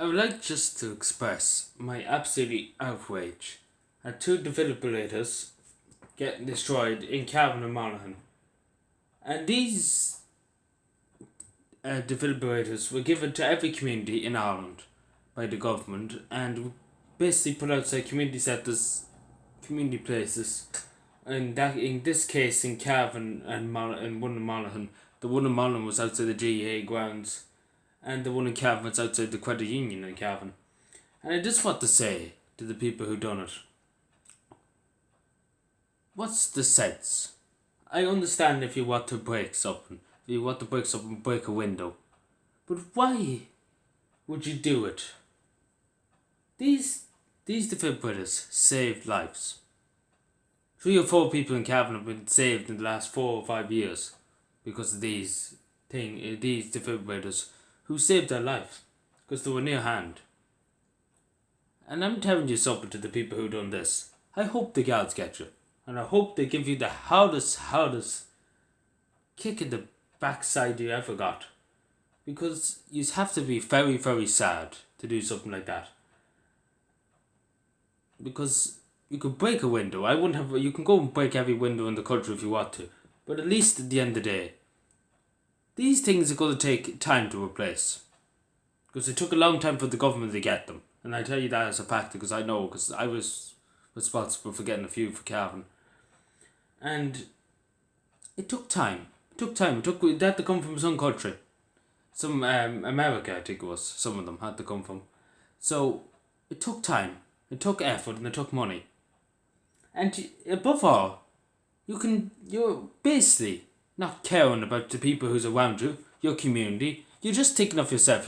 I would like just to express my absolute outrage at two difibrillators getting destroyed in Cavan and Monaghan. And these defibrillators were given to every community in Ireland by the government and basically put outside community centres, community places. And that, in this case, in Cavan and one in Monaghan, the one in Monaghan was outside the GAA grounds, and the one in Cavan was outside the credit union in Cavan. And I just want to say to the people who done it, what's the sense? I understand if you want to break something, break a window, but why would you do it? These defibrillators saved lives. 3 or 4 people in Cavan have been saved in the last 4 or 5 years because of these defibrillators who saved their life because they were near hand. And I'm telling you something to the people who done this. I hope the guards get you, and I hope they give you the hardest kick in the backside you ever got, because you have to be very, very sad to do something like that. Because you could break a window. You can go and break every window in the country if you want to, but at least at the end of the day, these things are going to take time to replace, because it took a long time for the government to get them. And I tell you that as a fact because I know, because I was responsible for getting a few for Cavan. And it took time. They had to come from some country. Some America, I think it was. Some of them had to come from. So it took time. It took effort and it took money. And above all, you're basically not caring about the people who's around you, your community. You're just thinking of yourself.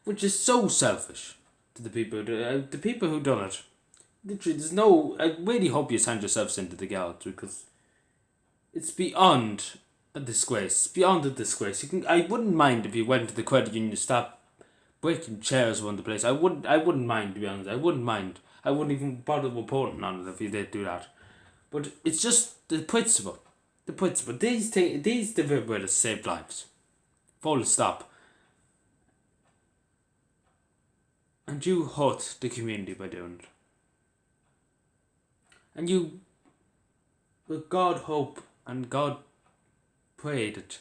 Which is so selfish to the people who done it. Literally, I really hope you send yourselves into the gallows, because it's beyond a disgrace. I wouldn't mind if you went to the credit union to stop breaking chairs around the place. I wouldn't mind, to be honest. I wouldn't mind. I wouldn't even bother reporting on it if you did do that. But it's just the principle. These defibrillators saved lives. Full stop. And you hurt the community by doing it. And you, with God hope and God pray that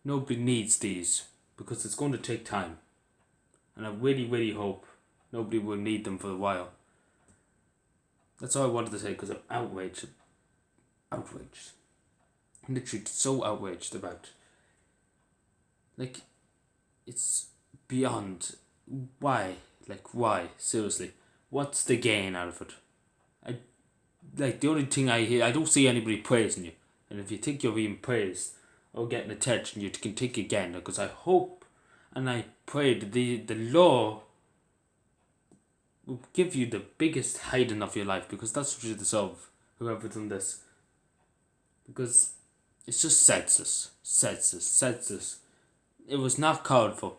nobody needs these, because it's going to take time. And I really, really hope nobody will need them for a while. That's all I wanted to say, because I'm outraged. I'm literally so outraged about. It's beyond. Why? Why? Seriously. What's the gain out of it? The only thing I hear, I don't see anybody praising you. And if you think you're being praised or getting attention, you can think again. Because I hope and I pray that the law will give you the biggest hiding of your life, because that's what you deserve, whoever done this. Because it's just senseless. It was not called for.